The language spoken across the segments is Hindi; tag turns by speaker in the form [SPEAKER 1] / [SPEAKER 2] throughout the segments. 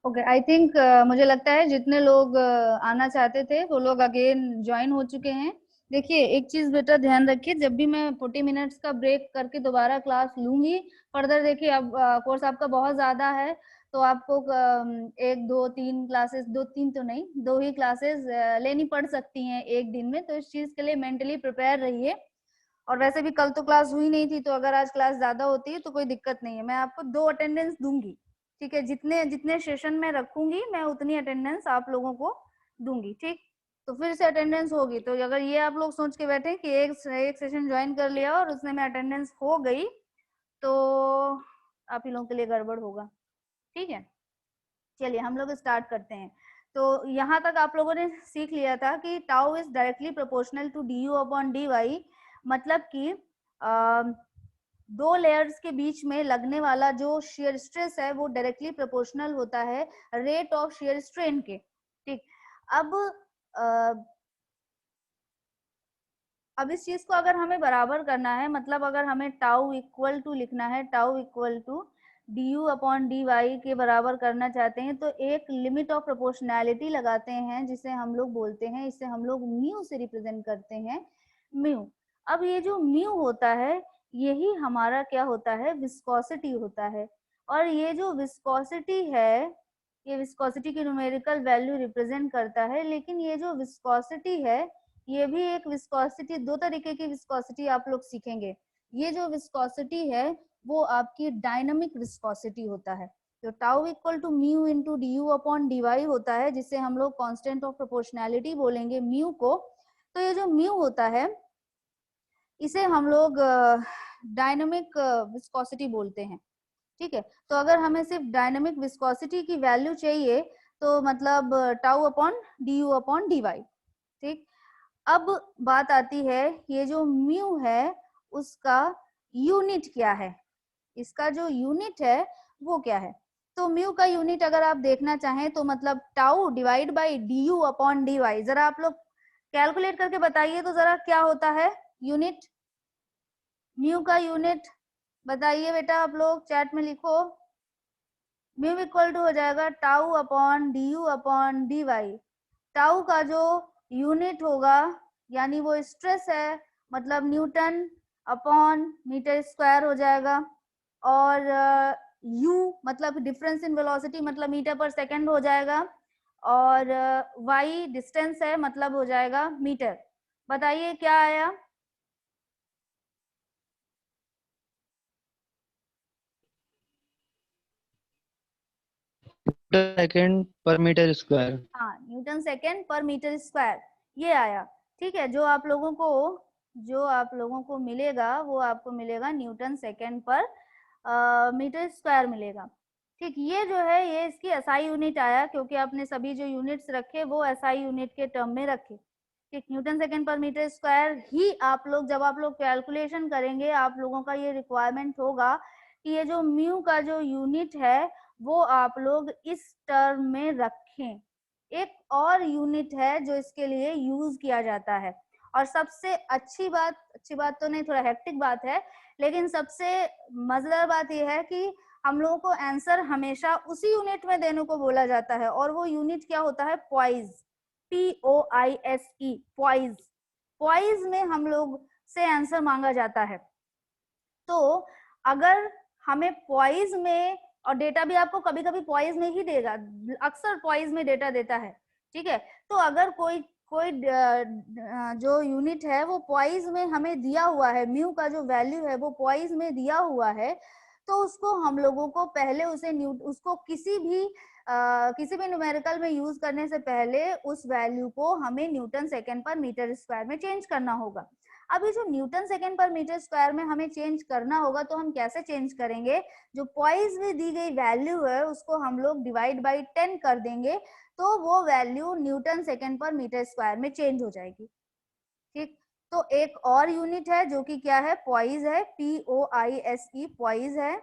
[SPEAKER 1] ओके, आई थिंक मुझे लगता है जितने लोग आना चाहते थे वो लोग अगेन ज्वाइन हो चुके हैं। देखिए, एक चीज बेटा ध्यान रखिए, जब भी मैं 40 मिनट्स का ब्रेक करके दोबारा क्लास लूंगी फर्दर, देखिए अब कोर्स आपका बहुत ज्यादा है, तो आपको एक दो तीन क्लासेस, दो तीन तो नहीं, दो ही क्लासेस लेनी पड़ सकती हैं एक दिन में, तो इस चीज के लिए मेंटली प्रिपेयर रहिए। और वैसे भी कल तो क्लास हुई नहीं थी, तो अगर आज क्लास ज्यादा होती है तो कोई दिक्कत नहीं है, मैं आपको 2 अटेंडेंस दूंगी। ठीक है, जितने जितने सेशन में रखूंगी मैं उतनी अटेंडेंस आप लोगों को दूंगी। ठीक, तो फिर से अटेंडेंस होगी, तो अगर ये आप लोग सोच के बैठे कि एक सेशन ज्वाइन कर लिया और उसमें में अटेंडेंस हो गई, तो आप ही लोगों के लिए गड़बड़ होगा। ठीक है, चलिए हम लोग स्टार्ट करते हैं। तो यहाँ तक आप लोगों ने सीख लिया था कि tau is directly proportional to d u upon d y, मतलब कि दो लेयर्स के बीच में लगने वाला जो शेयर स्ट्रेस है वो डायरेक्टली प्रोपोर्शनल होता है रेट ऑफ शेयर स्ट्रेन के। ठीक, अब अब इस चीज को अगर हमें बराबर करना है, मतलब अगर हमें टाउ इक्वल टू लिखना है, tau equal to d u upon d y के बराबर करना चाहते हैं, तो एक लिमिट ऑफ प्रोपोर्शनैलिटी लगाते हैं जिसे हम लोग बोलते हैं, इसे हम लोग म्यू से रिप्रेजेंट करते हैं, म्यू। अब ये जो म्यू होता है यही हमारा क्या होता है, विस्कोसिटी होता है। और ये जो विस्कोसिटी है, ये विस्कोसिटी की न्यूमेरिकल वैल्यू रिप्रेजेंट करता है, लेकिन ये जो विस्कोसिटी है ये भी एक विस्कोसिटी, दो तरीके की विस्कोसिटी आप लोग सीखेंगे। ये जो विस्कोसिटी है वो आपकी डायनामिक विस्कोसिटी होता है। तो tau equal to mu into d u upon d y होता है, जिसे हम लोग कांस्टेंट ऑफ प्रोपोर्शनैलिटी बोलेंगे म्यू को। तो ये जो म्यू होता है इसे हम लोग डायनामिक विस्कोसिटी बोलते हैं। ठीक है, तो अगर हमें सिर्फ डायनामिक विस्कोसिटी की वैल्यू चाहिए तो मतलब tau upon d u upon d y. ठीक, अब बात आती है ये जो म्यू है उसका यूनिट क्या है, इसका जो यूनिट है वो क्या है। तो म्यू का यूनिट अगर आप देखना चाहें तो मतलब tau divide by d u upon d y, जरा आप लोग कैलकुलेट करके बताइए तो जरा क्या होता है यूनिट, म्यू का यूनिट बताइए बेटा, आप लोग चैट में लिखो। म्यू इक्वल टू हो जाएगा tau upon d u upon d y. टाउ का जो यूनिट होगा यानी वो स्ट्रेस है, मतलब न्यूटन अपॉन मीटर स्क्वायर हो जाएगा, और यू मतलब डिफरेंस इन वेलोसिटी, मतलब मीटर पर सेकंड हो जाएगा, और वाई डिस्टेंस है मतलब हो जाएगा मीटर। बताइए क्या आया।
[SPEAKER 2] सेकेंड पर मीटर स्क्वायर।
[SPEAKER 1] हाँ, न्यूटन सेकेंड पर मीटर स्क्वायर, ये आया। ठीक है, जो आप लोगों को मिलेगा वो आपको मिलेगा न्यूटन सेकेंड पर मीटर स्क्वायर मिलेगा। ठीक, ये जो है ये इसकी एसआई यूनिट आया, क्योंकि आपने सभी जो यूनिट्स रखे वो एसआई यूनिट के टर्म में रखे। ठीक, न्यूटन सेकेंड पर मीटर स्क्वायर ही आप लोग जब आप लोग कैलकुलेशन करेंगे आप लोगों का ये रिक्वायरमेंट होगा कि ये जो म्यू का जो यूनिट है वो आप लोग इस टर्म में रखें। एक और यूनिट है जो इसके लिए यूज किया जाता है, और सबसे अच्छी बात तो नहीं, थोड़ा हेक्टिक बात है, लेकिन सबसे मजेदार बात यह है कि हम लोगों को आंसर हमेशा उसी यूनिट में देने को बोला जाता है, और वो यूनिट क्या होता है, पॉइज, POISE, पॉइज। पॉइज में हम लोग से आंसर मांगा जाता है। तो अगर हमें पॉइज में, और डेटा भी आपको कभी कभी पॉइज में ही देगा, अक्सर पॉइज में डेटा देता है। ठीक है, तो अगर कोई कोई जो यूनिट है वो पॉइज में हमें दिया हुआ है, म्यू का जो वैल्यू है वो पॉइज में दिया हुआ है, तो उसको हम लोगों को पहले उसको किसी भी न्यूमेरिकल में यूज करने से पहले उस वैल्यू को हमें न्यूटन सेकेंड पर मीटर स्क्वायर में चेंज करना होगा। अभी जो न्यूटन सेकेंड पर मीटर स्क्वायर में हमें चेंज करना होगा तो हम कैसे चेंज करेंगे, जो पॉइज में दी गई वैल्यू है उसको हम लोग डिवाइड बाई 10 कर देंगे, तो वो वैल्यू न्यूटन सेकेंड पर मीटर स्क्वायर में चेंज हो जाएगी। ठीक, तो एक और यूनिट है जो कि क्या है, पॉइज है, POISE, पॉइज है।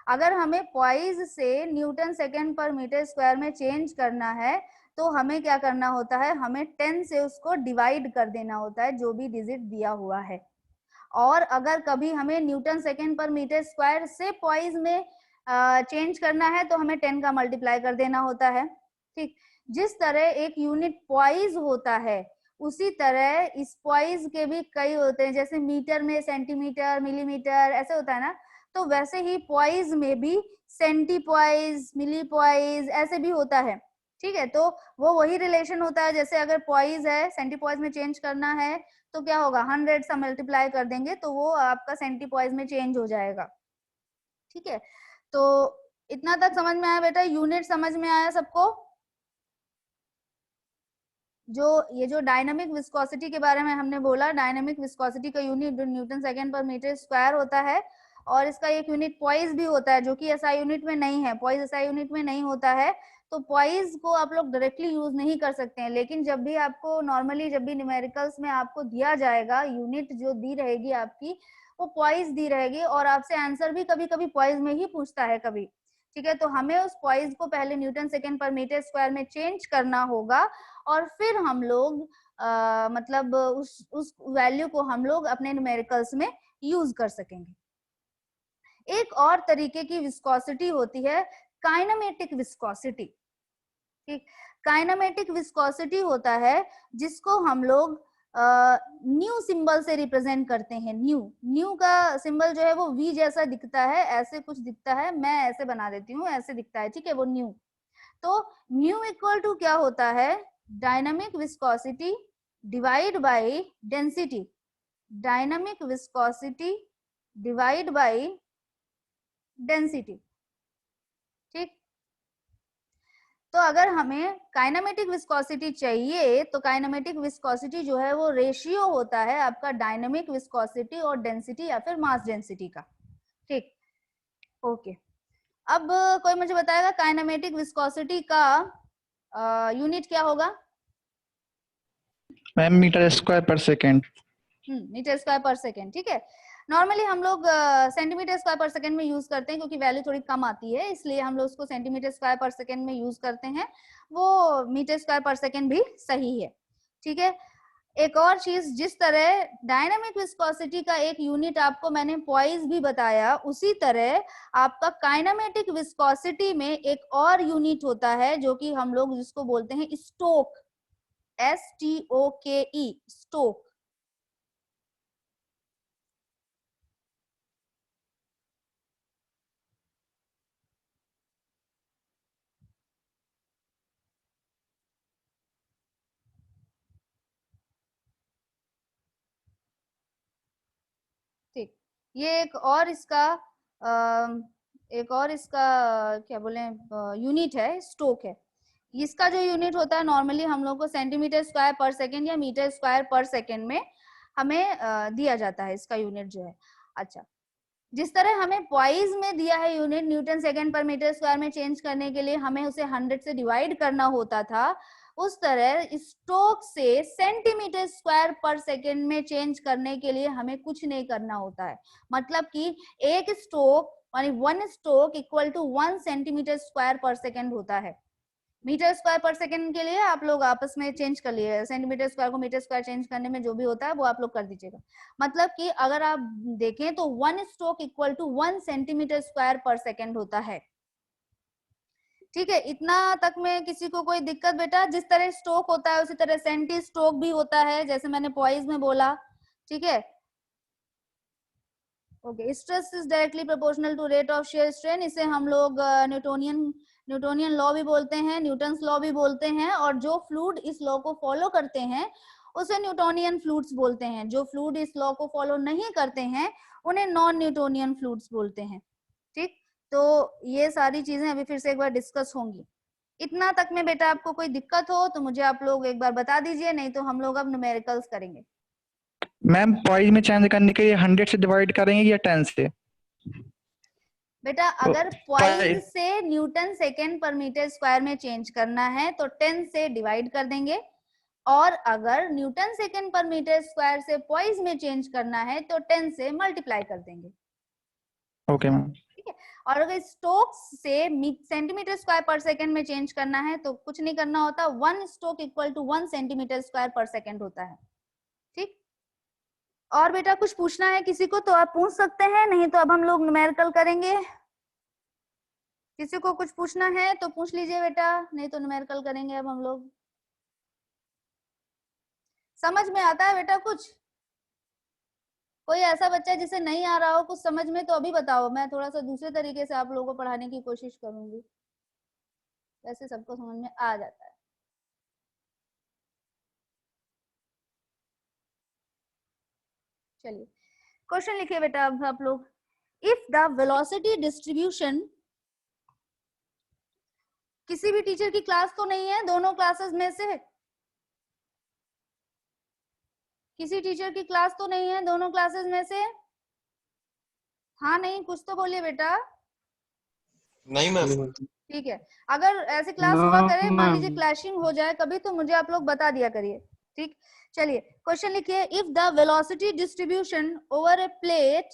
[SPEAKER 1] अगर हमें पॉइज से न्यूटन सेकेंड पर मीटर स्क्वायर में चेंज करना है तो हमें क्या करना होता है, हमें 10 से उसको डिवाइड कर देना होता है जो भी डिजिट दिया हुआ है। और अगर कभी हमें न्यूटन सेकेंड पर मीटर स्क्वायर से पॉइज में चेंज करना है तो हमें 10 का मल्टीप्लाई कर देना होता है। ठीक, जिस तरह एक यूनिट पॉइज होता है उसी तरह इस पॉइज के भी कई होते हैं, जैसे मीटर में सेंटीमीटर, मिलीमीटर ऐसे होता है ना, तो वैसे ही पॉइज में भी सेंटीपॉइज, मिलीपॉइज ऐसे भी होता है। ठीक है, तो वो वही रिलेशन होता है, जैसे अगर पॉइज है सेंटीपॉइज में चेंज करना है तो क्या होगा, 100 से मल्टीप्लाई कर देंगे तो वो आपका सेंटीपॉइज में चेंज हो जाएगा। ठीक है, तो इतना तक समझ में आया बेटा, यूनिट समझ में आया सबको? जो ये जो डायनामिक विस्कोसिटी के बारे में हमने बोला, डायनामिक विस्कोसिटी का यूनिट न्यूटन सेकेंड पर मीटर स्क्वायर होता है, और इसका एक यूनिट पॉइज भी होता है जो कि एसआई यूनिट में नहीं है, पॉइज एसआई यूनिट में नहीं होता है। तो पॉइज को आप लोग डायरेक्टली यूज नहीं कर सकते हैं, लेकिन जब भी आपको नॉर्मली जब भी न्यूमेरिकल्स में आपको दिया जाएगा यूनिट जो दी रहेगी आपकी वो पॉइज दी रहेगी, और आपसे आंसर भी कभी कभी पॉइज में ही पूछता है कभी। ठीक है, तो हमें उस पॉइज को पहले न्यूटन सेकेंड पर मीटर स्क्वायर में चेंज करना होगा और फिर हम लोग मतलब उस वैल्यू को हम लोग अपने न्यूमेरिकल्स में यूज कर सकेंगे। एक और तरीके की विस्कोसिटी होती है काइनेमेटिक विस्कोसिटी। ठीक, काइनेमेटिक विस्कोसिटी होता है जिसको हम लोग न्यू सिंबल से रिप्रेजेंट करते हैं। न्यू का सिंबल जो है वो वी जैसा दिखता है, ऐसे कुछ दिखता है, मैं ऐसे बना देती हूँ, ऐसे दिखता है। ठीक है, वो न्यू। तो न्यू इक्वल टू क्या होता है, dynamic viscosity divide by density, dynamic viscosity divide by density. ठीक, तो अगर हमें काइनेमेटिक विस्कोसिटी चाहिए तो काइनेमेटिक विस्कोसिटी जो है वो रेशियो होता है आपका डायनामिक विस्कोसिटी और डेंसिटी या फिर मास डेंसिटी का। ठीक, ओके। अब कोई मुझे बताएगा काइनेमेटिक विस्कोसिटी का यूनिट क्या होगा?
[SPEAKER 2] मैम मीटर स्क्वायर पर सेकेंड।
[SPEAKER 1] मीटर स्क्वायर पर सेकेंड। ठीक है, नॉर्मली हम लोग सेंटीमीटर स्क्वायर पर सेकेंड में यूज करते हैं क्योंकि वैल्यू थोड़ी कम आती है, इसलिए हम लोग उसको सेंटीमीटर स्क्वायर पर सेकेंड में यूज करते हैं। वो मीटर स्क्वायर पर सेकेंड भी सही है। ठीक है, एक और चीज, जिस तरह डायनामिक विस्कोसिटी का एक यूनिट आपको मैंने पॉइज भी बताया, उसी तरह आपका काइनेमेटिक विस्कोसिटी में एक और यूनिट होता है जो कि हम लोग जिसको बोलते हैं स्टोक, STOKE, स्टोक। ठीक, ये एक और इसका क्या बोले यूनिट है, स्टोक है। इसका जो यूनिट होता है नॉर्मली हम लोग को सेंटीमीटर स्क्वायर पर सेकेंड या मीटर स्क्वायर पर सेकेंड में हमें दिया जाता है इसका यूनिट जो है। अच्छा, जिस तरह हमें पॉइज में दिया है यूनिट न्यूटन सेकेंड पर मीटर स्क्वायर में चेंज करने के लिए हमें उसे 100 से डिवाइड करना होता था, उस तरह स्टोक से सेंटीमीटर स्क्वायर पर सेकेंड में चेंज करने के लिए हमें कुछ नहीं करना होता है। मतलब कि एक स्टोक यानी 1 stoke equal to 1 centimetre square पर सेकेंड होता है। मीटर स्क्वायर पर सेकेंड के लिए आप लोग आपस में चेंज कर लिए, सेंटीमीटर स्क्वायर को मीटर स्क्वायर चेंज करने में जो भी होता है वो आप लोग कर दीजिएगा। मतलब कि अगर आप देखें तो 1 stroke equal to 1 centimetre square पर सेकेंड होता है। ठीक है, इतना तक में किसी को कोई दिक्कत बेटा? जिस तरह स्ट्रोक होता है उसी तरह सेंटी स्ट्रोक भी होता है, जैसे मैंने पॉइज में बोला। ठीक है, okay. Stress is directly proportional to rate of shear strain, इसे हम लोग न्यूटोनियन लॉ भी बोलते हैं, न्यूटन्स लॉ भी बोलते हैं, और जो फ्लूइड इस लॉ को फॉलो करते हैं उसे न्यूटोनियन फ्लूइड्स बोलते हैं। जो फ्लूइड इस लॉ को फॉलो नहीं करते हैं उन्हें नॉन न्यूटोनियन फ्लूइड्स बोलते हैं। ठीक, तो ये सारी चीजें अभी फिर से एक बार डिस्कस होंगी। इतना तक में बेटा आपको कोई दिक्कत हो तो मुझे आप लोग एक बार बता दीजिए, नहीं तो हम लोग अब न्यूमेरिकल्स करेंगे।
[SPEAKER 2] मैम पॉइज में चेंज करने के लिए 100 से डिवाइड करेंगे या 10 से?
[SPEAKER 1] बेटा अगर पॉइज से न्यूटन सेकेंड पर मीटर स्क्वायर में चेंज करना है तो 10 से डिवाइड कर देंगे, और अगर न्यूटन सेकेंड पर मीटर स्क्वायर से पॉइज में चेंज करना है तो 10 से मल्टीप्लाई कर देंगे।
[SPEAKER 2] Okay ma'am.
[SPEAKER 1] ठीक है। और अगर स्ट्रोक्स से सेंटीमीटर स्क्वायर पर सेकंड में चेंज करना है तो कुछ नहीं करना होता, 1 stroke equal to 1 centimetre square पर सेकंड होता है। ठीक, और बेटा कुछ पूछना है किसी को तो आप पूछ सकते हैं, नहीं तो अब हम लोग न्यूमेरिकल करेंगे। किसी को कुछ पूछना है तो पूछ लीजिए बेटा, नहीं तो न्यूमेरिकल करेंगे अब हम लोग। समझ में आता है बेटा कुछ? कोई ऐसा बच्चा जिसे नहीं आ रहा हो कुछ समझ में तो अभी बताओ, मैं थोड़ा सा दूसरे तरीके से आप लोगों को पढ़ाने की कोशिश करूंगी, वैसे सबको समझ में आ जाता है। चलिए क्वेश्चन लिखिए बेटा अब आप लोग। इफ द वेलोसिटी डिस्ट्रीब्यूशन, किसी भी टीचर की क्लास तो नहीं है दोनों क्लासेस में से? किसी टीचर की क्लास तो नहीं है दोनों क्लासेस में से? हाँ नहीं, कुछ तो बोलिए बेटा।
[SPEAKER 3] नहीं मैम।
[SPEAKER 1] ठीक है, अगर ऐसे क्लास हुआ करे, मान लीजिए क्लैशिंग हो जाए कभी, तो मुझे आप लोग बता दिया करिए। ठीक, चलिए क्वेश्चन लिखिए। If the velocity distribution over A plate,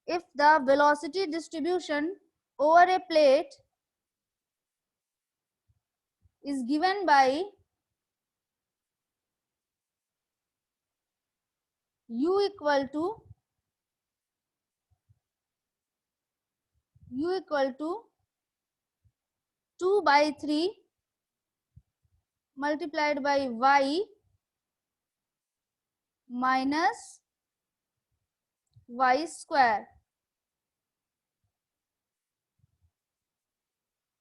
[SPEAKER 1] if the velocity distribution over a plate is given by u equal to 2 by 3 multiplied by y minus y square.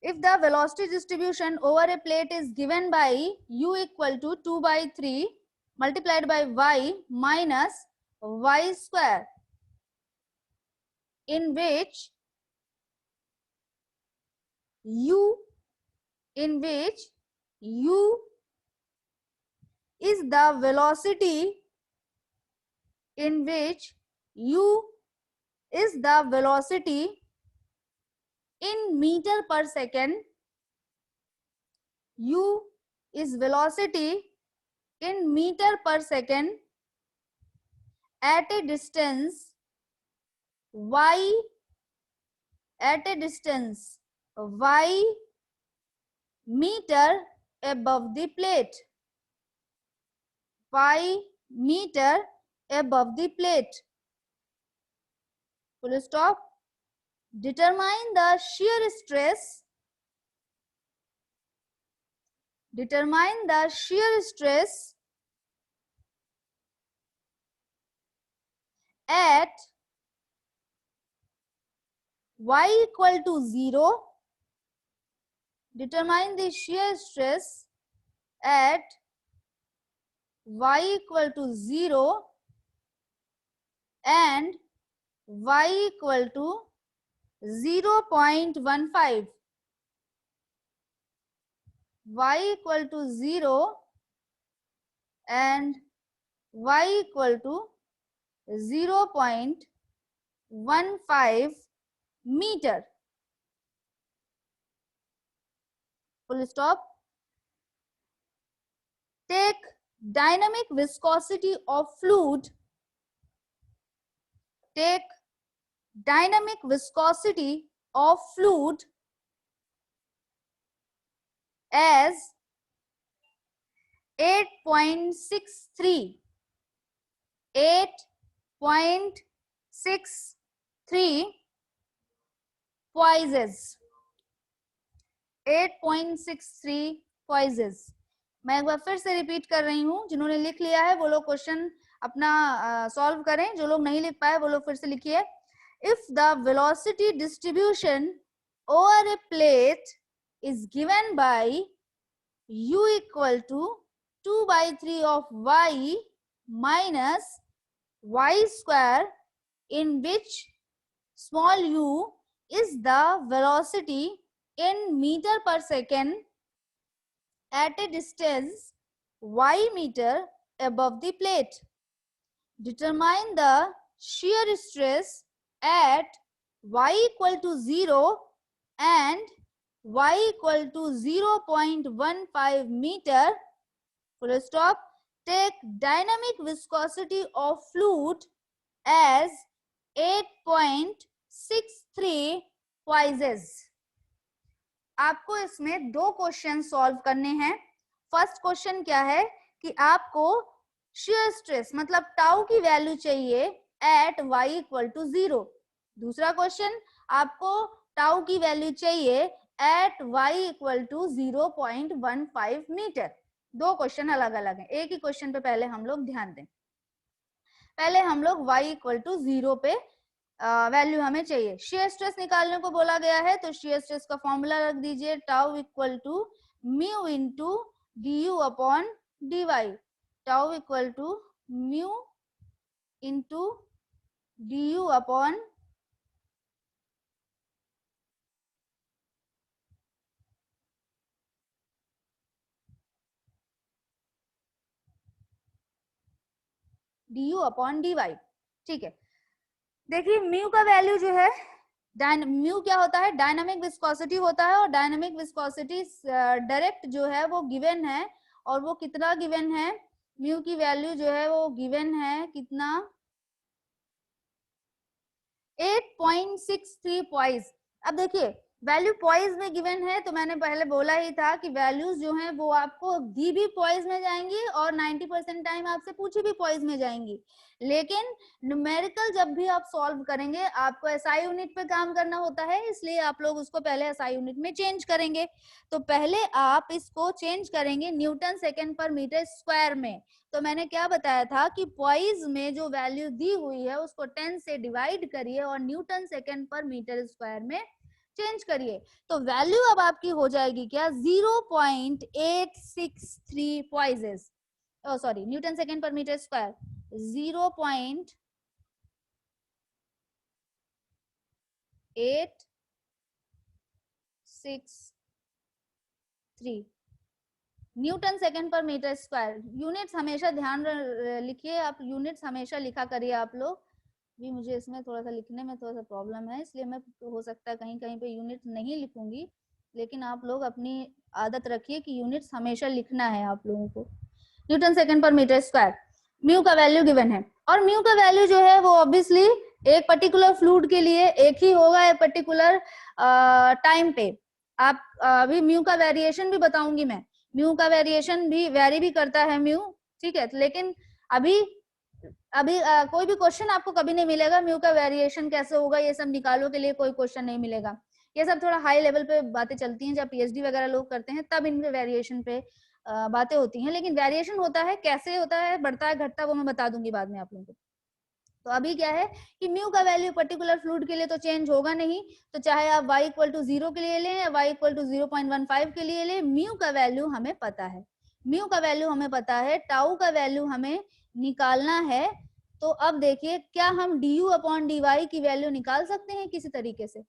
[SPEAKER 1] If the velocity distribution over a plate is given by u equal to 2 by 3 multiplied by y minus y square, in which u is the velocity, in which u is the velocity in meter per second, u is velocity in meter per second at a distance y, at a distance y meter above the plate, y meter above the plate. Full stop. Determine the shear stress. Determine the shear stress at y equal to 0. Determine the shear stress at y equal to 0 and y equal to 0.15. Y equal to 0 and y equal to 0.15 meter. Full stop. Take dynamic viscosity of fluid. Take dynamic viscosity of fluid as 8.63. 8.63 poises. 8.63 poises. मैं एक बार फिर से रिपीट कर रही हूँ, जिन्होंने लिख लिया है वो लोग क्वेश्चन अपना सॉल्व करें, जो लोग नहीं लिख पाए वो लोग फिर से लिखिए। If the velocity distribution over A plate is given by u equal to 2 by 3 of y minus y square, in which small u is the velocity in meter per second at a distance y meter above the plate. Determine the shear stress at y equal to 0 and y equal to 0.15 meter. Full stop. Take dynamic viscosity of fluid as 8.63 पॉइजेस। आपको इसमें दो क्वेश्चन सॉल्व करने हैं। फर्स्ट क्वेश्चन क्या है कि आपको shear स्ट्रेस मतलब टाउ की वैल्यू चाहिए एट y इक्वल टू 0। दूसरा क्वेश्चन आपको टाउ की वैल्यू चाहिए at y equal to 0.15 metre. दो क्वेश्चन अलग अलग हैं, एक ही क्वेश्चन पे पहले हम लोग ध्यान दें। पहले हम लोग y इक्वल टू 0 पे वैल्यू हमें चाहिए। शेयर स्ट्रेस निकालने को बोला गया है तो शेयर स्ट्रेस का फॉर्मूला रख दीजिए, tau equal to mu into d u upon d y. Tau equal to mu into d u upon d u upon d y. ठीक है, देखिए म्यू का वैल्यू जो है, म्यू क्या होता है, डायनामिक विस्कोसिटी होता है, और डायनामिक विस्कोसिटी डायरेक्ट जो है वो गिवन है, और वो कितना गिवन है, म्यू की वैल्यू जो है वो गिवन है कितना, 8.63 पॉइज। अब देखिए वैल्यू पॉइज में गिवन है तो मैंने पहले बोला ही था कि वैल्यूज जो हैं वो आपको दी भी पॉइज में जाएंगी और 90% टाइम आपसे पूछी भी पॉइज में जाएंगी। लेकिन न्यूमेरिकल जब भी आप सॉल्व करेंगे आपको एसआई यूनिट पे काम करना होता है, इसलिए आप लोग उसको पहले एसआई यूनिट में चेंज करेंगे। तो पहले आप इसको चेंज करेंगे न्यूटन सेकेंड पर मीटर स्क्वायर में। तो मैंने क्या बताया था कि पॉइज में जो वैल्यू दी हुई है उसको 10 से डिवाइड करिए और न्यूटन सेकेंड पर मीटर स्क्वायर में चेंज करिए। तो वैल्यू अब आपकी हो जाएगी क्या, 0.863 पॉइजेस, सॉरी न्यूटन सेकेंड पर मीटर स्क्वायर 0.863 न्यूटन सेकेंड पर मीटर स्क्वायर। यूनिट्स हमेशा ध्यान लिखिए आप, यूनिट्स हमेशा लिखा करिए आप लोग भी। मुझे इसमें थोड़ा सा लिखने में थोड़ा सा प्रॉब्लम है, इसलिए मैं हो सकता है कहीं कहीं पे यूनिट नहीं लिखूंगी, लेकिन आप लोग अपनी आदत रखिए कि यूनिट्स हमेशा लिखना है आप लोगों को। न्यूटन सेकेंड पर मीटर स्क्वायर, म्यू का वैल्यू गिवन है, और म्यू का वैल्यू जो है वो ऑब्वियसली एक पर्टिकुलर फ्लूइड के लिए एक ही होगा, एक पर्टिकुलर टाइम पे। आप अभी म्यू का वेरिएशन भी बताऊंगी मैं, म्यू का वेरिएशन भी वेरी भी करता है म्यू, ठीक है। लेकिन अभी कोई भी क्वेश्चन आपको कभी नहीं मिलेगा म्यू का वेरिएशन कैसे होगा ये सब निकालो के लिए कोई क्वेश्चन नहीं मिलेगा। ये सब थोड़ा हाई लेवल पे बातें चलती हैं, जब पीएचडी वगैरह लोग करते हैं तब इनके वेरिएशन पे बातें होती हैं। लेकिन वेरिएशन होता है, कैसे होता है, बढ़ता है घटता, वो मैं बता दूंगी बाद में आप लोगों को। तो अभी क्या है कि म्यू का वैल्यू पर्टिकुलर फ्लूइड के लिए तो चेंज होगा नहीं, तो चाहे आप y इक्वल टू 0 के लिए लें या y इक्वल टू 0.15 के लिए लें, म्यू का वैल्यू हमें पता है, म्यू का वैल्यू हमें पता है, टाउ का वैल्यू हमें निकालना है। तो अब देखिए क्या हम du अपॉन dy की वैल्यू निकाल सकते हैं किसी तरीके से।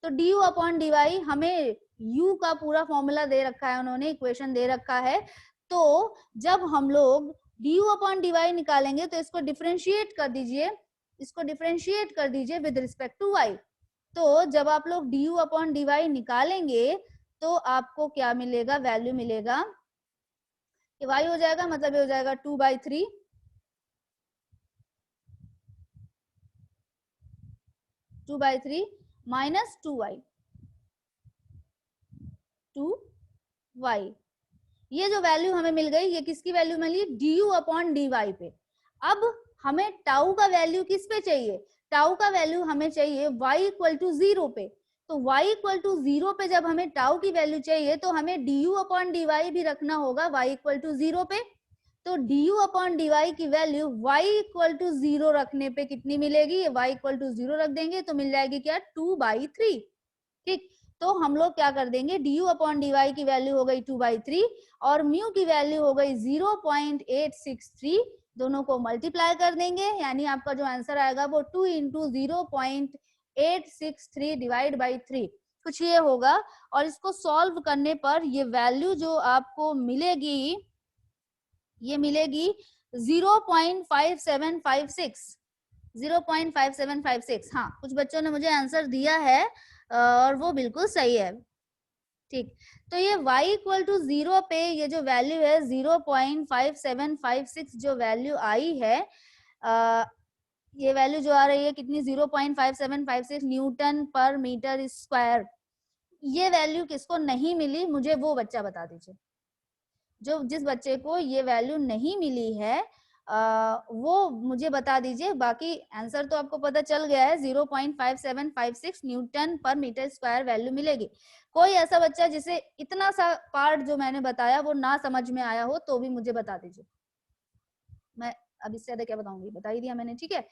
[SPEAKER 1] तो du अपॉन dy हमें u का पूरा फॉर्मूला दे रखा है, उन्होंने इक्वेशन दे रखा है। तो जब हम लोग du अपॉन dy निकालेंगे तो इसको डिफरेंशिएट कर दीजिए, इसको डिफरेंशिएट कर दीजिए विद रिस्पेक्ट टू y। तो जब आप लोग du अपॉन dy निकालेंगे तो आपको क्या मिलेगा, वैल्यू मिलेगा कि y हो जाएगा, मतलब ये हो जाएगा 2/3 माइनस 2y। ये जो वैल्यू हमें मिल गई ये किसकी वैल्यू मिली, du अपॉन dy पे। अब हमें टाउ का वैल्यू किस पे चाहिए, टाउ का वैल्यू हमें चाहिए y इक्वल टू 0 पे। तो y इक्वल टू 0 पे जब हमें टाउ की वैल्यू चाहिए तो हमें du अपॉन dy भी रखना होगा y इक्वल टू 0 पे। तो du अपॉन dy की वैल्यू y इक्वल टू 0 रखने पे कितनी मिलेगी, y इक्वल टू 0 रख देंगे तो मिल जाएगी क्या, 2/3। ठीक, तो हम लोग क्या कर देंगे, du अपॉन dy की वैल्यू हो गई 2/3 और म्यू की वैल्यू हो गई 0.863, दोनों को मल्टीप्लाई कर देंगे, यानी आपका जो आंसर आएगा वो 2 इंटू 0.863 डिवाइड बाई 3 कुछ ये होगा। और इसको सॉल्व करने पर ये वैल्यू जो आपको मिलेगी ये मिलेगी 0.5756, 0.5756। हाँ, कुछ बच्चों ने मुझे आंसर दिया है और वो बिल्कुल सही है। ठीक, तो ये y इक्वल टू 0 पे ये जो वैल्यू है 0.5756 जो वैल्यू आई है, ये वैल्यू जो आ रही है कितनी 0.5756 न्यूटन पर मीटर स्क्वायर, ये वैल्यू किसको नहीं मिली मुझे वो बच्चा बता दीजिए। जो जिस बच्चे को ये वैल्यू नहीं मिली है वो मुझे बता दीजिए। बाकी आंसर तो आपको पता चल गया है, 0.5756 न्यूटन पर मीटर स्क्वायर वैल्यू मिलेगी। कोई ऐसा बच्चा जिसे इतना सा पार्ट जो मैंने बताया वो ना समझ में आया हो तो भी मुझे बता दीजिए, मैं अब इससे ज्यादा क्या बताऊंगी, बता ही दिया मैंने, ठीक है।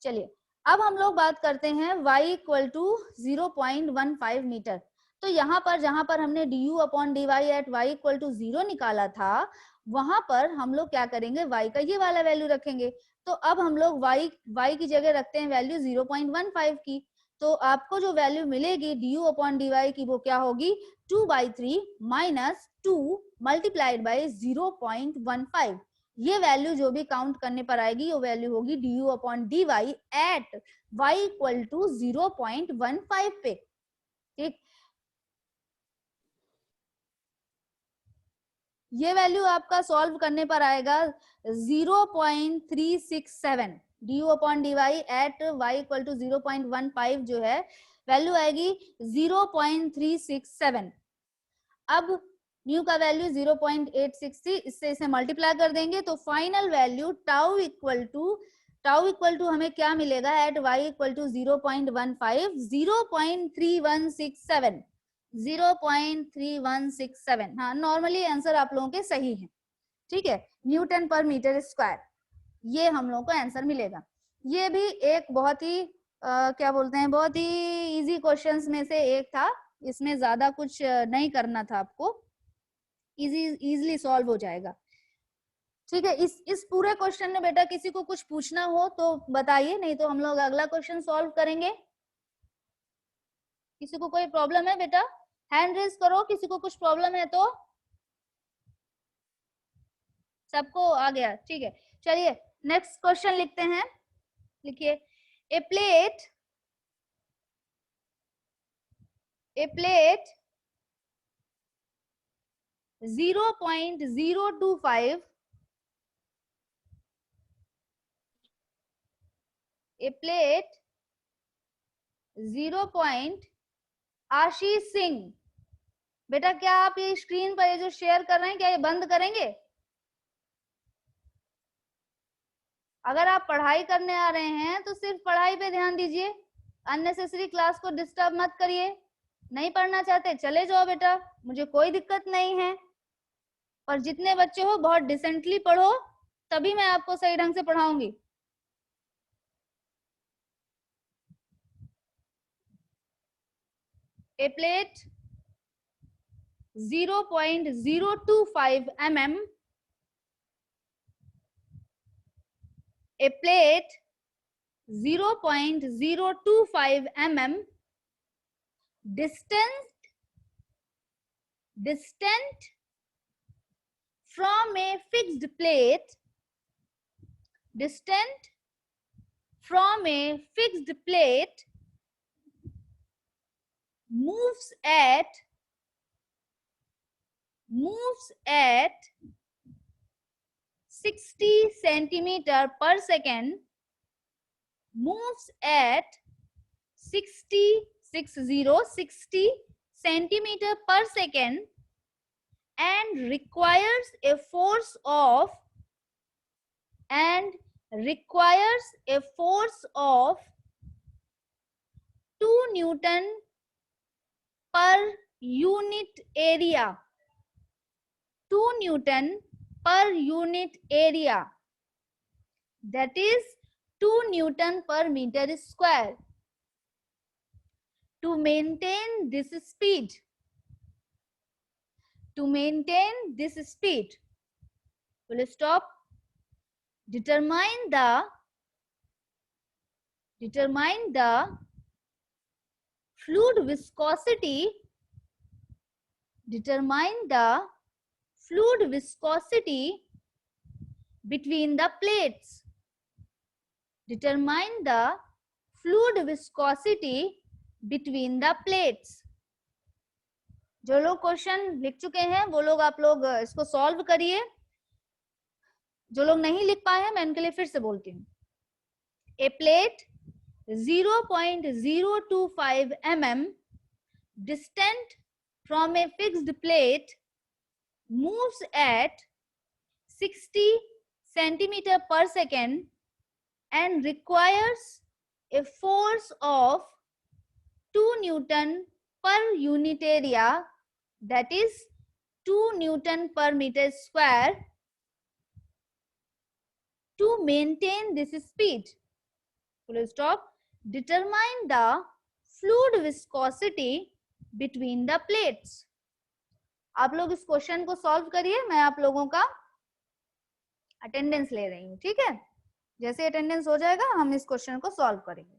[SPEAKER 1] चलिए अब हम लोग बात करते हैं y इक्वल टू 0.15 मीटर। तो यहाँ पर जहां पर हमने du upon dy at y equal to 0 निकाला था वहां पर हम लोग क्या करेंगे, y का ये वाला वैल्यू रखेंगे। तो अब हम लोग y की जगह रखते हैं वैल्यू 0.15 की। तो आपको जो वैल्यू मिलेगी du अपॉन dy की वो क्या होगी, 2/3 माइनस 2 मल्टीप्लाइड बाई 0.15। ये वैल्यू जो भी काउंट करने पर आएगी वो वैल्यू होगी du upon dy at y equal to 0.15 पे, ठीक। ये वैल्यू आपका सॉल्व करने पर आएगा 0.367। du upon dy at y equal to 0.15 जो है वैल्यू आएगी 0.367। अब न्यू का वैल्यू 0.86 थी, इससे इसे मल्टीप्लाई कर देंगे तो final value tau equal to हमें क्या मिलेगा एट y इक्वल टू 0.15 0.3167 0.3167। हाँ नॉर्मली आंसर आप लोगों के सही है, ठीक है, न्यूटन पर मीटर स्क्वायर ये हम लोगों को आंसर मिलेगा। ये भी एक बहुत ही क्या बोलते हैं बहुत ही इजी क्वेश्चंस में से एक था, इसमें ज्यादा कुछ नहीं करना था आपको, इजीली सॉल्व हो जाएगा, ठीक है। इस पूरे क्वेश्चन में बेटा किसी को कुछ पूछना हो तो बताइए, नहीं तो हम लोग अगला क्वेश्चन सॉल्व करेंगे। किसी को कोई प्रॉब्लम है बेटा, हैंड रेज करो, किसी को कुछ प्रॉब्लम है तो। सबको आ गया, ठीक है। चलिए नेक्स्ट क्वेश्चन लिखते हैं, लिखिए ए plate 0.025 a plate 0. Ashish Singh, बेटा क्या आप ये स्क्रीन पर ये जो शेयर कर रहे हैं क्या ये बंद करेंगे? अगर आप पढ़ाई करने आ रहे हैं तो सिर्फ पढ़ाई पे ध्यान दीजिए, अननेसेसरी क्लास को डिस्टर्ब मत करिए। नहीं पढ़ना चाहते चले जाओ बेटा, मुझे कोई दिक्कत नहीं है, पर जितने बच्चे हो बहुत डिसेंटली पढ़ो, तभी मैं आपको सही ढंग से पढ़ाऊंगी। A plate 0.025 mm, a plate 0.025 mm distant from a fixed plate, moves at 60 centimeter per second, moves at 60 centimeter per second and requires a force of 2 Newton per unit area, 2 Newton per unit area, that is 2 Newton per meter square. To maintain this speed, full stop. Determine the fluid viscosity, between the plates. Determine the fluid viscosity between the plates. जो लोग क्वेश्चन लिख चुके हैं वो लोग आप लोग इसको सॉल्व करिए, जो लोग नहीं लिख पाए हैं मैं उनके लिए फिर से बोलती हूँ। A plate 0.025 mm distant from a fixed plate moves at 60 centimeter per second and requires a force of 2 Newton per unit area, that is 2 Newton per meter square, to maintain this speed. Full stop. Determine the fluid viscosity between the plates. आप लोग इस क्वेश्चन को सॉल्व करिए, मैं आप लोगों का अटेंडेंस ले रही हूँ, ठीक है। जैसे अटेंडेंस हो जाएगा हम इस क्वेश्चन को सॉल्व करेंगे।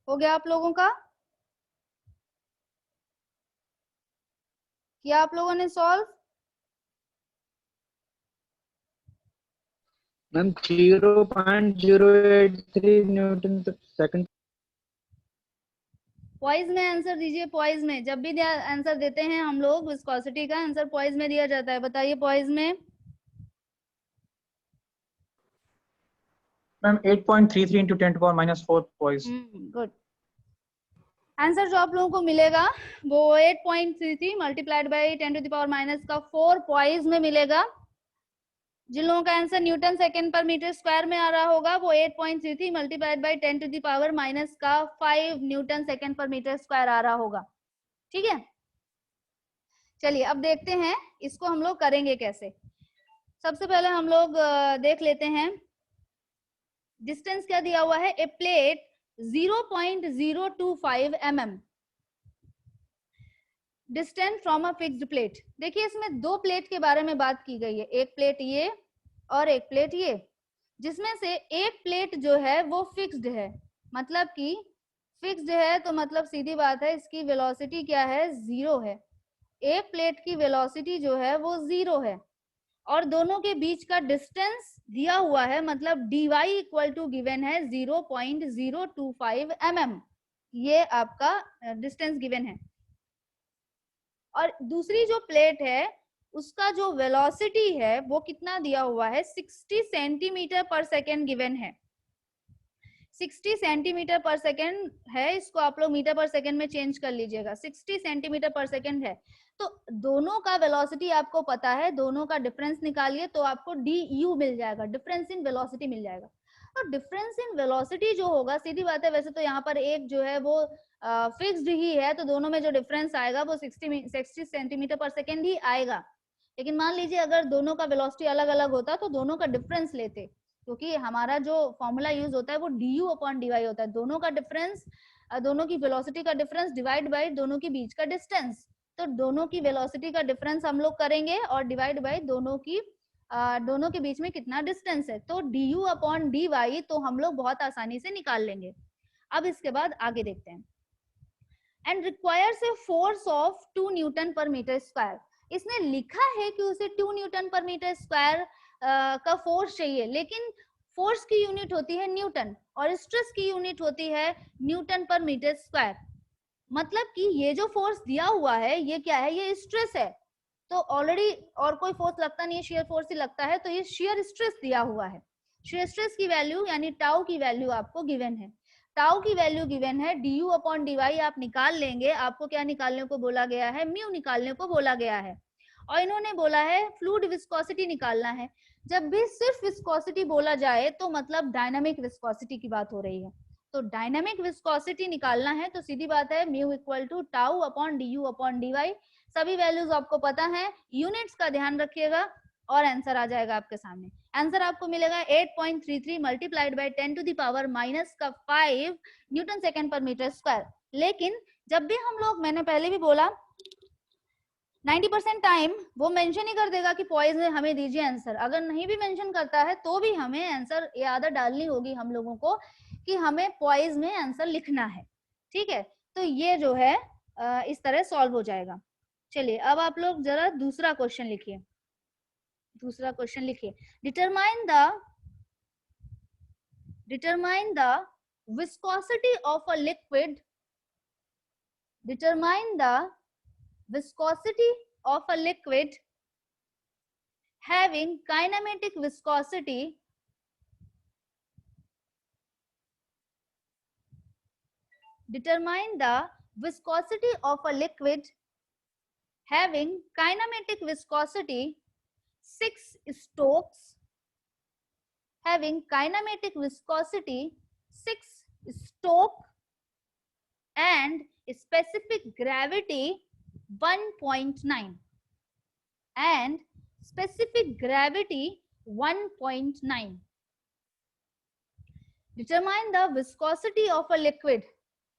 [SPEAKER 1] हो गया आप लोगों का? किया आप लोगों ने solve?
[SPEAKER 4] Ma'am 0.083 newton second.
[SPEAKER 1] Poise में आंसर दीजिए। पॉइज में जब भी आंसर देते हैं हम लोग विस्कोसिटी का आंसर पॉइज में दिया जाता है। बताइए पॉइज में।
[SPEAKER 4] Ma'am 8.33 into 10⁻⁻⁴ poise.
[SPEAKER 1] Good. Answer जो आप लोगों को मिलेगा वो 8.33 मल्टीप्लाइड बाई 10⁻⁻⁴ पॉइज में मिलेगा। जिन लोगों का आंसर न्यूटन सेकेंड पर मीटर स्क्वायर में आ रहा होगा वो 8.33 मल्टीप्लाइड बाई 10⁻⁻⁵ न्यूटन सेकेंड पर मीटर स्क्वायर आ रहा होगा। ठीक है, चलिए अब देखते हैं इसको हम लोग करेंगे कैसे। सबसे पहले हम लोग देख लेते हैं डिस्टेंस क्या दिया हुआ है। A plate 0.025 mm distance from a fixed plate. देखिए इसमें दो प्लेट के बारे में बात की गई है, एक प्लेट ये और एक प्लेट ये, जिसमें से एक प्लेट जो है वो फिक्स्ड है, मतलब कि फिक्स्ड है तो मतलब सीधी बात है इसकी वेलोसिटी क्या है, 0 है। एक प्लेट की वेलोसिटी जो है वो 0 है और दोनों के बीच का डिस्टेंस दिया हुआ है, मतलब dy इक्वल टू गिवन है 0.025 mm, ये आपका डिस्टेंस गिवन है। और दूसरी जो प्लेट है उसका जो वेलोसिटी है वो कितना दिया हुआ है, 60 सेंटीमीटर पर सेकेंड गिवन है। 60 सेंटीमीटर पर सेकेंड है, इसको आप लोग मीटर पर सेकेंड में चेंज कर लीजिएगा। 60 सेंटीमीटर पर सेकेंड है, तो दोनों का वेलोसिटी आपको पता है, दोनों का डिफरेंस निकालिए तो आपको du मिल जाएगा, डिफरेंस इन वेलोसिटी मिल जाएगा। और डिफरेंस इन वेलोसिटी जो होगा, सीधी बात है, वैसे तो यहाँ पर एक जो है वो फिक्स्ड ही है, तो दोनों में जो डिफरेंस आएगा वो 60 सेंटीमीटर पर सेकेंड ही आएगा। लेकिन मान लीजिए अगर दोनों का वेलोसिटी अलग अलग होता तो दोनों का डिफरेंस लेते, क्योंकि हमारा जो फॉर्मूला यूज होता है वो du अपॉन dy होता है, दोनों का डिफरेंस, दोनों की वेलोसिटी का डिफरेंस डिवाइड बाय दोनों के बीच का डिस्टेंस। तो दोनों की वेलोसिटी का डिफरेंस हम लोग करेंगे और डिवाइड बाय दोनों के बीच में कितना डिस्टेंस है, तो du अपॉन dy तो हम लोग बहुत आसानी से निकाल लेंगे। अब इसके बाद आगे देखते हैं। And requires a force of 2 Newton पर मीटर स्क्वायर। इसने लिखा है कि उसे 2 न्यूटन पर मीटर स्क्वायर का फोर्स चाहिए, लेकिन फोर्स की यूनिट होती है न्यूटन और स्ट्रेस की यूनिट होती है न्यूटन पर मीटर स्क्वायर। मतलब कि ये जो फोर्स दिया हुआ है ये क्या है, ये स्ट्रेस है, तो ऑलरेडी और कोई फोर्स लगता नहीं है, शेयर फोर्स ही लगता है, तो ये शेयर स्ट्रेस दिया हुआ है। शेयर स्ट्रेस की वैल्यू यानी टाउ की वैल्यू आपको गिवन है, टाउ की वैल्यू गिवन है, du अपॉन dy आप निकाल लेंगे। आपको क्या निकालने को बोला गया है, म्यू निकालने को बोला गया है। और इन्होंने बोला है फ्लूइड विस्कोसिटी निकालना है। जब भी सिर्फ विस्कोसिटी बोला जाए तो मतलब डायनामिक विस्कोसिटी की बात हो रही है, तो डायनामिक विस्कोसिटी निकालना है तो सीधी बात है mu equal to tau upon du upon dy। सभी वैल्यूज आपको पता है, यूनिट्स का ध्यान रखिएगा और आंसर आ जाएगा आपके सामने। आंसर आपको मिलेगा 8.33 multiplied by 10 to the power minus का 5 न्यूटन सेकेंड पर मीटर स्क्वायर। लेकिन जब भी हम लोग, मैंने पहले भी बोला, 90% टाइम वो मेंशन ही कर देगा कि पॉइज में हमें दीजिए आंसर। अगर नहीं भी मेंशन करता है तो भी हमें आंसर ये आदत डालनी होगी हम लोगों को कि हमें पॉइज में आंसर लिखना है, ठीक है। तो ये जो है इस तरह सॉल्व हो जाएगा। चलिए अब आप लोग जरा दूसरा क्वेश्चन लिखिए, दूसरा क्वेश्चन लिखिए। Determine the viscosity of a liquid, determine the viscosity of a liquid having kinematic viscosity determine the viscosity of a liquid having kinematic viscosity 6 Stokes, having kinematic viscosity 6 Stokes and specific gravity 1.9 and specific gravity 1.9. Determine the viscosity of a liquid.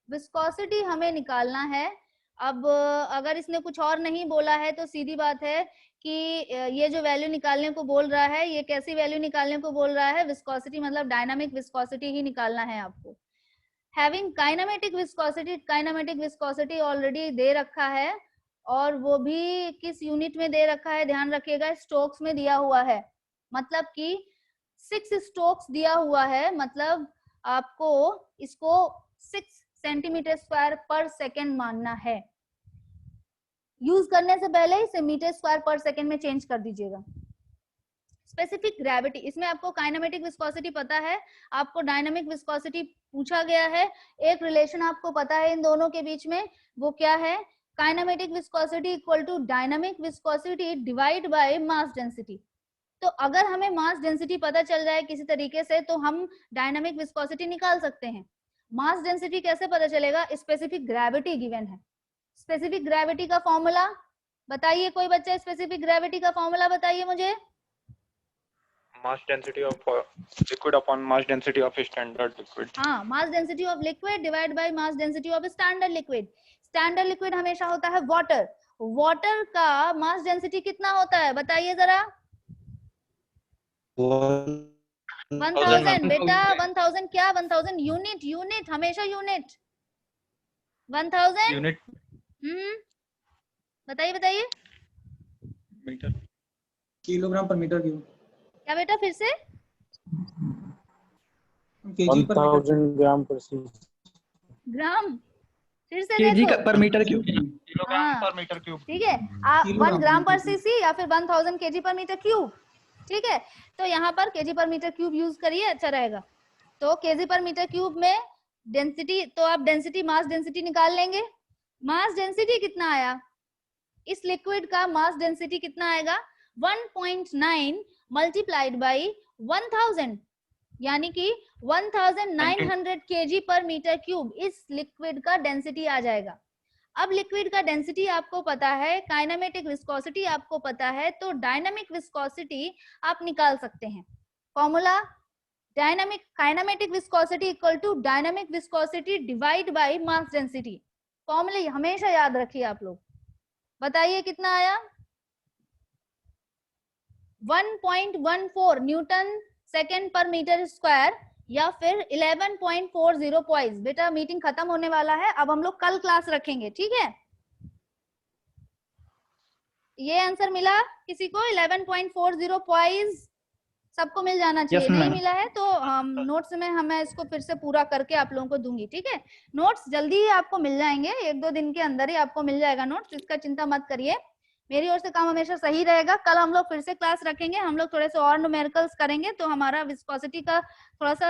[SPEAKER 1] Viscosity हमें निकालना है। अब अगर इसने कुछ और नहीं बोला है तो सीधी बात है कि ये जो वैल्यू निकालने को बोल रहा है, ये कैसी वैल्यू निकालने को बोल रहा है, विस्कोसिटी मतलब डायनामिक विस्कोसिटी ही निकालना है आपको। Having kinematic viscosity, kinematic viscosity already दे रखा है और वो भी किस यूनिट में दे रखा है, ध्यान रखिएगा, स्टोक्स में दिया हुआ है। मतलब कि 6 स्टोक्स दिया हुआ है, मतलब आपको इसको 6 सेंटीमीटर स्क्वायर पर सेकेंड मानना है। यूज करने से पहले इसे मीटर स्क्वायर पर सेकेंड में चेंज कर दीजिएगा। स्पेसिफिक ग्रेविटी, इसमें आपको काइनेमेटिक विस्कोसिटी पता है, आपको डायनामिक विस्कोसिटी पूछा गया है। एक रिलेशन आपको पता है इन दोनों के बीच में, वो क्या है, kinematic viscosity equal to dynamic viscosity divide by mass density. तो अगर हमें मास डेंसिटी पता चल जाए किसी तरीके से तो हम डायनामिक विस्कोसिटी निकाल सकते हैं। मास डेंसिटी कैसे पता चलेगा, स्पेसिफिक ग्रेविटी गिवन है। स्पेसिफिक ग्रेविटी का फॉर्मूला बताइए, कोई बच्चा स्पेसिफिक ग्रेविटी का फॉर्मूला बताइए मुझे।
[SPEAKER 5] mass density of liquid upon mass density of a standard liquid.
[SPEAKER 1] हाँ, mass density of liquid divided by mass density of a standard liquid. Standard liquid हमेशा होता है वाटर, वाटर का मास डेंसिटी कितना होता है बताइए जरा। 1000 बेटा, 1000 क्या, 1000 यूनिट, यूनिट हमेशा यूनिट, 1000
[SPEAKER 5] यूनिट
[SPEAKER 1] बताइए बताइए
[SPEAKER 5] मीटर
[SPEAKER 4] किलोग्राम पर मीटर क्यूब।
[SPEAKER 1] क्या बेटा, फिर से?
[SPEAKER 4] केजी पर मीटर
[SPEAKER 6] 1000 ग्राम पर
[SPEAKER 1] ग्राम, फिर से
[SPEAKER 2] केजी
[SPEAKER 1] देखो।
[SPEAKER 2] पर मीटर क्यूब।
[SPEAKER 5] किलोग्राम
[SPEAKER 1] हाँ।
[SPEAKER 5] पर मीटर क्यूब।
[SPEAKER 1] ठीक है, आप
[SPEAKER 4] किलोग्राम
[SPEAKER 1] 1 ग्राम पर
[SPEAKER 4] पर मीटर
[SPEAKER 1] सीसी या फिर 1000 केजी पर मीटर क्यूब। ठीक है, तो यहाँ पर केजी पर मीटर क्यूब यूज करिए, अच्छा रहेगा। तो केजी पर मीटर क्यूब में डेंसिटी, तो आप डेंसिटी, मास डेंसिटी निकाल लेंगे। मास डेंसिटी कितना आया इस लिक्विड का? मास डेंसिटी कितना आएगा? 1.9 मल्टीप्लाइड बाई 1000, यानी कि 1900 केजी पर मीटर क्यूब इस लिक्विड का डेंसिटी आ जाएगा। अब लिक्विड का डेंसिटी आपको पता है, काइनेमेटिक विस्कोसिटी आपको पता है, तो डायनामिक विस्कोसिटी आप निकाल सकते हैं। Formula kinematic viscosity equal to dynamic viscosity divide by mass density. Formula हमेशा याद रखिए आप लोग। बताइए कितना आया? 1.14 न्यूटन सेकेंड पर मीटर स्क्वायर या फिर 11.40 पॉइज। बेटा मीटिंग खत्म होने वाला है, अब हम लोग कल क्लास रखेंगे, ठीक है? ये आंसर मिला किसी को? 11.40 पॉइज सबको मिल जाना चाहिए।
[SPEAKER 2] Yes,
[SPEAKER 1] नहीं
[SPEAKER 2] ma'am.
[SPEAKER 1] मिला है तो हम नोट्स में मैं इसको फिर से पूरा करके आप लोगों को दूंगी, ठीक है? नोट्स जल्दी ही आपको मिल जाएंगे, 1-2 दिन के अंदर ही आपको मिल जाएगा नोट्स, इसका चिंता मत करिए। मेरी ओर से काम हमेशा सही रहेगा। कल हम लोग फिर से क्लास रखेंगे, हम लोग थोड़े से और न्यूमेरिकल्स करेंगे, तो हमारा विस्कोसिटी का थोड़ा सा